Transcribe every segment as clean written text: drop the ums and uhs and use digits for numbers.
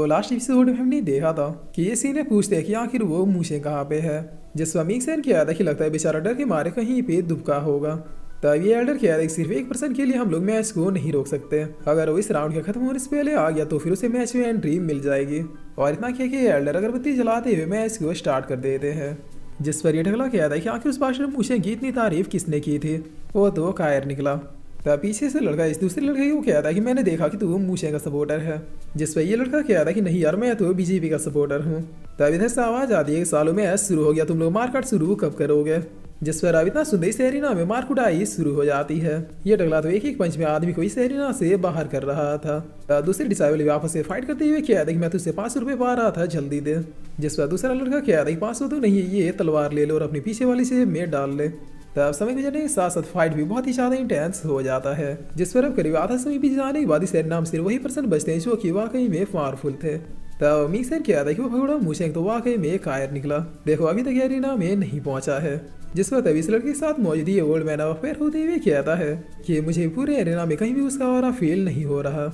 तो last episode में हमने देखा था कि ये सीने पूछते हैं कि आखिर वो मूशेंग कहाँ पे है। जिस मीक सेन किया था कि लगता है बेचारा डर के मारे कहीं पे दुबका होगा। तब ये एल्डर किया था कि सिर्फ 1% के लिए हम लोग मैच को नहीं रोक सकते। अगर वो इस राउंड के खत्म होने से पहले आ गया तो फिर उसे मैच में एंट्री मिल जाएगी। और इतना किया कि एल्डर अगरबत्ती जलाते हुए मैच को स्टार्ट कर देते हैं। जिस पर ये ढगला किया था कि आखिर उस भाषण में मूशेंग की इतनी तारीफ किसने की थी। वो तो कायर निकला। तब पीछे से लड़का इस दूसरे लड़के को कहता है कि मैंने देखा कि तू मूशेंग का सपोर्टर है। जिस पर ये लड़का कहता है कि नहीं यार, मैं तो बीजेपी का सपोर्टर हूँ। तब इधर से आवाज आती है कि सालों में ऐसा शुरू हो गया, तुम लोग मारकाट शुरू कब करोगे। जिस पर अब इतना सुनते ही सेरिना में मारकुटाई शुरू हो जाती है। ये टगला तो एक पंच में आदमी को ही सेरिना से बाहर कर रहा था। दूसरे डिसाइबल भी आपस से फाइट करते हुए कहता है कि मैं तुझसे 500 रुपये पा रहा था, जल्दी दे। जिस पर दूसरा लड़का कहता है कि 500 तो नहीं, ये तलवार ले लो और अपनी पीछे वाली से मेट डाल ले। तब समय गुजरने के साथ साथ फाइट भी बहुत ही ज्यादा इंटेंस हो जाता है। जिस पर अब करीब आधा समय बीत जाने के बाद सेरिना में सिर्फ वही पर्सन बचते हैं जो कि वाकई में पावरफुल थे। तब मीक सेन क्या था कि वो भगोड़ा मूशेंग तो वाकई में कायर निकला। देखो अभी तक एरिना में नहीं पहुंचा है। जिस पर तभी इस लड़के के साथ मौजूद ये ओल्ड मैन अफेयर होते हुए कहता है कि मुझे पूरे एरिना में कहीं भी उसका और फील नहीं हो रहा,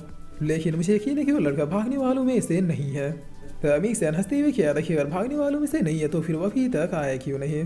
लेकिन मुझे यकीन है कि वो लड़का भागने वालों में से नहीं है। तब मीक सेन हंसते हुए कहता कि अगर भागने वालों में से नहीं है तो फिर वो अभी तक आया क्यों नहीं।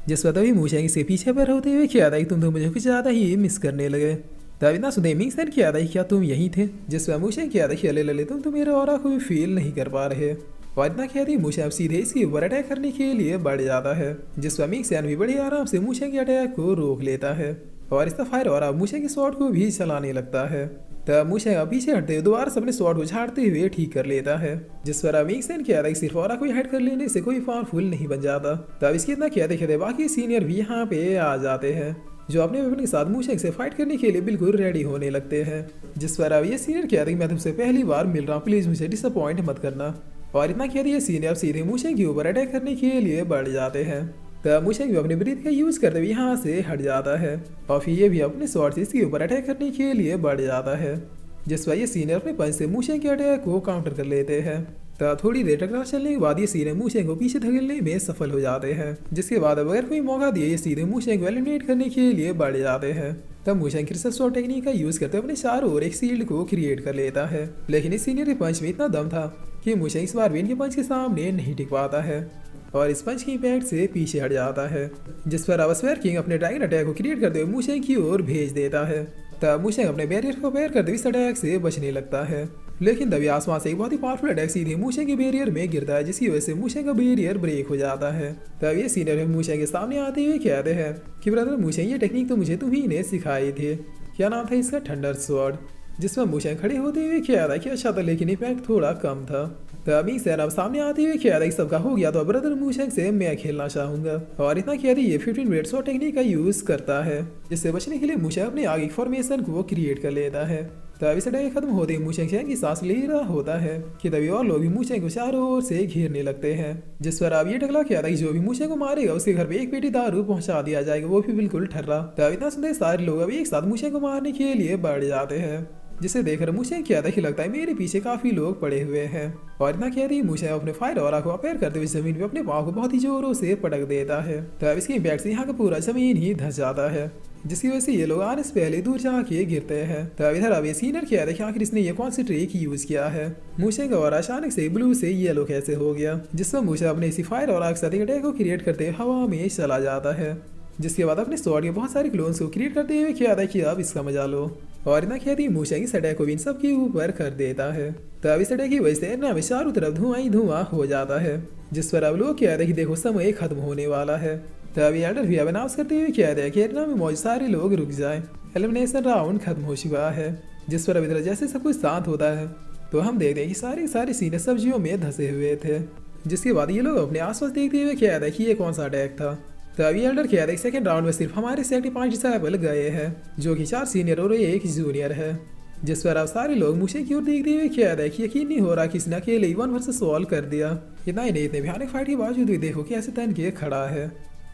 जिस पर तभी मूशेंग से पीछे पर होते हुए कहता कि तुम तो मुझे कुछ ज़्यादा ही मिस करने लगे। तब इतना सुनते मीक सेन किया था कि क्या तुम यहीं थे। जिस पर मूशेंग किया था कि अले लले तुम तो मेरे और को भी फील नहीं कर पा रहे। और इतना किया था मूशेंग सीधे इसके ऊपर अटैक करने के लिए बढ़ जाता है। जिस पर मीक सेन भी बड़े आराम से मूशेंग के अटैक को रोक लेता है और इसका फायर और मूशेंग के शॉट को भी चलाने लगता है। तब मूशेंग पीछे हटते हुए दोबारा से अपने शॉट को झाड़ते हुए ठीक कर लेता है। जिस पर मीक सेन किया था कि सिर्फ और कोई हाइड कर लेने से कोई पावरफुल नहीं बन जाता। तब इसके इतना किया थे बाकी सीनियर भी यहाँ पे आ जाते हैं जो अपने वेपन के साथ मूशेंग से फाइट करने के लिए बिल्कुल रेडी होने लगते हैं। जिस पर अब ये सीनियर कहता है कि मैं तुमसे पहली बार मिल रहा हूँ, प्लीज मुझे डिसअपॉइंट मत करना। और इतना कहते ये सीनियर सीधे मूशेंग के ऊपर अटैक करने के लिए बढ़ जाते हैं। तब मूशेंग भी अपने ब्रीथ का यूज करते हुए यहाँ से हट जाता है और फिर ये भी अपने शॉट से इसके ऊपर अटैक करने के लिए बढ़ जाता है। जिस पर ये सीनियर अपने पंच से मूशेंग के अटैक को काउंटर कर लेते हैं। तब थोड़ी देर टकरार चलने के बाद ये सीधे मूशेंग को पीछे धकेलने में सफल हो जाते हैं। जिसके बाद अगर कोई मौका दिए ये सीधे मूशेंग को एलिमिनेट करने के लिए बढ़ जाते हैं। तब मूशेंग क्रिस्टल शॉट टेक्निक का यूज करते अपने चारों ओर एक शील्ड को क्रिएट कर लेता है। लेकिन इस सीनियर के पंच में इतना दम था कि मूशेंग इस बार भी इनके पंच के सामने नहीं टिक पाता है और इस पंच की इम्पैक्ट से पीछे हट जाता है। जिस पर अब स्वेयर किंग अपने ड्रैगन अटैक को क्रिएट करते हुए मूशेंग की ओर भेज देता है। तब मूशेंग अपने बैरियर को पैर करते इस अटैक से बचने लगता है। लेकिन तभी आसमान से एक बहुत ही पावरफुल अटैक सीधे मूशेंग के बैरियर में गिरता है, जिसकी वजह से मूशेंग का बैरियर ब्रेक हो जाता है। तब ये सीनियर मूशेंग के सामने आते हुए कहते हैं कि ब्रदर मूशेंग, ये टेक्निक तो मुझे तुम्ही ने सिखाई थी। क्या नाम था इसका? Thunder sword. जिसमें मूशेंग खड़े होते हुए क्या था कि अच्छा था लेकिन इम्पैक्ट थोड़ा कम था। तभी सैन अब सामने आते हुए क्या था कि सबका हो गया तो ब्रदर मूशेंग से मैं खेलना चाहूंगा। और इतना किया था ये 15 मिनट शॉट टेक्निक का यूज करता है, जिससे बचने के लिए मूशेंग अपने आगे फॉर्मेशन को क्रिएट कर लेता है। तभी से अटैक खत्म होते ही मूशेंग की सांस ले रहा होता है कि तभी और लोग भी मूशेंग को चारों ओर से घेरने लगते हैं। जिस पर अब ये टकला किया था कि जो भी मूशेंग को मारेगा उसके घर पे एक पेटी दारू पहुंचा दिया जाएगा, वो भी बिल्कुल ठर्रा। तब इतना सुनते सारे लोग अभी एक साथ मूशेंग को मारने के लिए बढ़ जाते हैं। जिसे देखकर मूशेंग क्या था कि लगता है मेरे पीछे काफी लोग पड़े हुए हैं। और इतना कह रही मूशेंग अपने फायर ऑरा को अपेयर करते हुए जमीन पे अपने पाँव को बहुत ही जोरों से पटक देता है। तब इसके इम्पैक्ट से यहाँ का पूरा जमीन ही धंस जाता है, जिसकी वजह से ये लोग आने से पहले दूर जाके गिरते हैं। तब इधर अब ये सीनियर क्या था कि आखिर इसने ये कौन सी ट्रिक यूज किया है। मूशेंग और अचानक से ब्लू से येलो कैसे हो गया, जिसमें मूशेंग अपने इसी फायर ऑरा के साथ एक अटैक को क्रिएट करते हवा में चला जाता है। जिसके बाद अपने स्वॉर्ड के बहुत सारे क्लोन्स को क्रिएट करते हुए क्या था कि अब इसका मजा लो। और इतना क्या थी मूशेंग इस अटैक को भी इन सब के ऊपर कर देता है। तब इस अटैक की वजह से एरिना में चारों तरफ धुआं ही धुआं हो जाता है, जिस पर अब लोग क्या था कि देखो समय खत्म होने वाला है। तब एल्डर भी अब अनाउंस करते हुए क्या था कि एरिना में मौजूद सारे लोग रुक जाए, एलिमिनेशन राउंड खत्म हो चुका है। जिस पर अब इधर जैसे सब कुछ शांत होता है तो हम देखते हैं कि सारे सीनियर सब्जियों में धंसे हुए थे। जिसके बाद ये लोग अपने आसपास देखते हुए क्या था कि ये कौन सा अटैक था। तभी एल्डर क्या था सेकंड राउंड में सिर्फ हमारे से 5 डिसाइबल गए हैं, जो कि 4 सीनियर और 1 जूनियर है। जिस पर अब सारे लोग मूशेंग की ओर देखते हुए क्या था कि यकीन नहीं हो रहा कि इसने अकेले 1 वर्सेस सॉल्व कर दिया। इतना ही नहीं, इतने भयानक फाइट के बावजूद भी देखो कैसे तन के खड़ा है।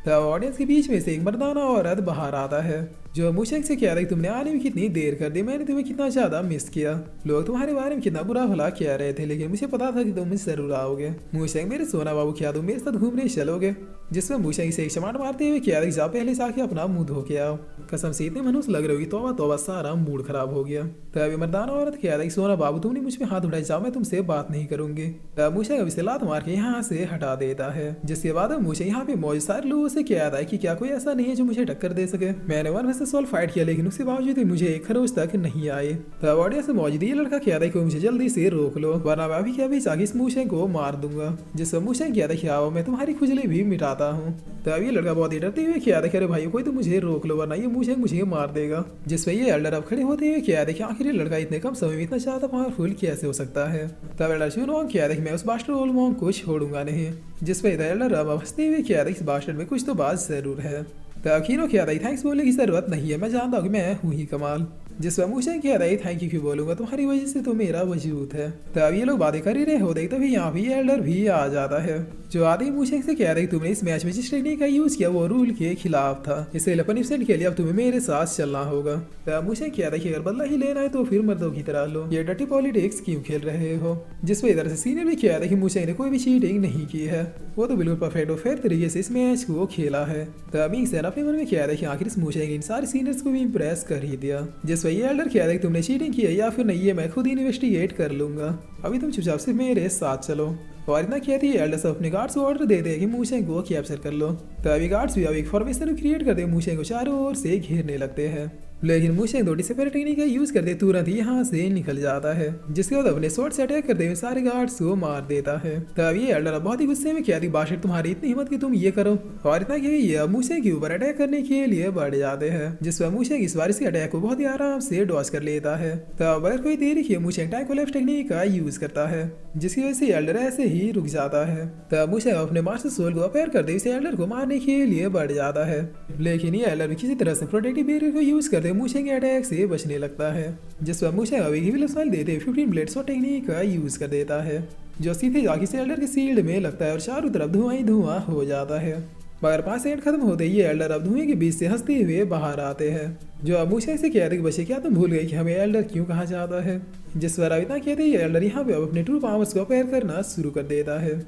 तब ऑडियंस के बीच में से एक मर्दाना औरत बाहर आता है जो मूशेंग से क्या था कि तुमने आने में कितनी देर कर दी, मैंने तुम्हें कितना ज्यादा मिस किया। लोग तुम्हारे बारे में कितना बुरा भला कह रहे थे, लेकिन मुझे पता था कि तुम जरूर आओगे। मूशेंग, मेरे सोना बाबू, क्या तुम मेरे साथ घूमने चलोगे? जिसमें मूशेंग से एक चमाट मारते हुए किया जा पहले से आके अपना मुंह धो के आओ। कसम से इतने मनुष्य लग रहे हो कि तौबा तौबा सारा मूड खराब हो गया। तभी मर्दाना औरत किया कि सोना बाबू तुमने मुझ पे हाथ उठाए, जाओ मैं तुमसे बात नहीं करूंगी। तब मूशेंग अभी से लात मार के यहाँ से हटा देता है, जिसके बाद मूशेंग यहाँ पे मौजूद सारे लोगों से कह रहा है कि क्या कोई ऐसा नहीं है जो मुझे टक्कर दे सके। मैंने 1 vs 12 फाइट किया लेकिन उसके बावजूद भी मुझे एक खरोच तक नहीं आए। तब ऑडियंस से मौजूद ये लड़का कह रहा है कि मुझे जल्दी से रोक लो वरना मैं अभी क्या भी जाके इस मूशेंग को मार दूंगा। जिससे मूशेंग कह रहा है कि आओ मैं तुम्हारी खुजली भी मिटाता हूँ। तब ये लड़का बहुत ही डरते हुए कह रहा है, अरे भाई कोई तो मुझे रोक लो वरना ये मूशेंग मुझे मार देगा। जिसमें ये एल्डर अब खड़े होते हुए कह रहे कि आखिर ये लड़का इतने कम समय में इतना ज्यादा पावरफुल कैसे हो सकता है। तब एल्डर चुनोंग कह रहा है कि मैं उस बास्टर ओलमोंग को छोड़ूंगा नहीं। जिसपे एल्डर अब हंसते हुए कह रहा है इस बास्टर में कुछ तो बात जरूर है। तब कीनो कह रहा है थैंक्स बोलने की जरूरत नहीं है, मैं जानता हूँ कि मैं हूँ ही कमाल। जिस मूशेंग कह रहा है थैंक यू क्यों बोलूंगा, तुम्हारी वजह से तो मेरा वजूद है। तब ये लोग बातें कर ही रहे होते तभी यहाँ भी एल्डर भी आ जाता है, जो आदि मूशेंग से कह रहे तुमने इस मैच में जिस टेक्निक का यूज किया वो रूल के खिलाफ था, इसलिए पनिशमेंट के लिए अब तुम्हें मेरे साथ चलना होगा। तब मूशेंग कह रहा है कि अगर बदला ही लेना है तो फिर मर्दों की तरह लो, ये डर्टी पॉलिटिक्स क्यों खेल रहे हो। जिसमें इधर से सीनियर भी कह रहा है कि मूशेंग ने कोई भी चीटिंग नहीं की है, वो तो बिल्कुल परफेक्ट और फेयर तरीके से इस मैच को खेला है। तब मिंगसेन अपने मन में कह रहा है कि आखिर इस मूशेंग ने इन सारे सीनियर्स को भी इंप्रेस कर ही दिया। जिसमें ये एल्डर कह रहा है कि तुमने चीटिंग की है या फिर नहीं है मैं खुद इन्वेस्टिगेट कर लूंगा, अभी तुम चुपचाप से मेरे साथ चलो। और इतना कहती है एल्डर सब अपने गार्ड्स को ऑर्डर दे दे कि मूशेंग को कैप्चर कर लो। तभी गार्ड्स भी अब एक फॉर्मेशन क्रिएट कर दे मूशेंग को चारों ओर से घेरने लगते हैं, लेकिन मूशेंग दो डिसेपरेट टेक्निक का यूज करते तुरंत यहाँ से निकल जाता है, जिसके बाद अपने स्वॉर्ड से अटैक करते हुए सारे गार्ड्स को मार देता है। तब ये एल्डर बहुत ही गुस्से में कहती बाशिर तुम्हारी इतनी हिम्मत कि तुम ये करो, और इतना कि ये मूशेंग के ऊपर अटैक करने के लिए बढ़ जाते हैं। जिस पर मूशेंग इस बार इसके अटैक को बहुत ही आराम से डॉज कर लेता है। तब अगर कोई देरी की मूशेंग टाइम कोलैप्स टेक्निक का यूज करता है, जिसकी वजह से एल्डर ऐसे ही रुक जाता है। तब मूशेंग अपने मास्टर सोल को अपेयर करते हुए एल्डर को मारने के लिए बढ़ जाता है, लेकिन ये एल्डर किसी तरह से प्रोटेक्टिव बैरियर को यूज करते मूशेंग के अटैक से बचने लगता है। जिस पर मूशेंग अभी ही स्माइल देते 15 ब्लेड शॉट टेक्निक का यूज कर देता है, जो सीधे जाके से एल्डर के शील्ड में लगता है और चारों तरफ धुआं ही धुआं हो जाता है। मगर 5 सेकंड खत्म होते ही एल्डर अब धुएं के बीच से हंसते हुए बाहर आते हैं, जो अब मूशेंग से कह रहे कि बच्चे क्या तुम भूल गए कि हमें एल्डर क्यों कहा जाता है। जिस पर अब इतना कहते ही एल्डर यहाँ पे अब अपने ट्रू पावर्स को अपेयर करना शुरू कर देता है।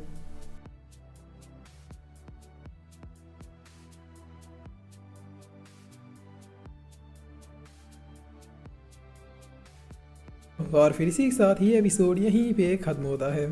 और फिर इसी के साथ ही एपिसोड यहीं पे खत्म होता है।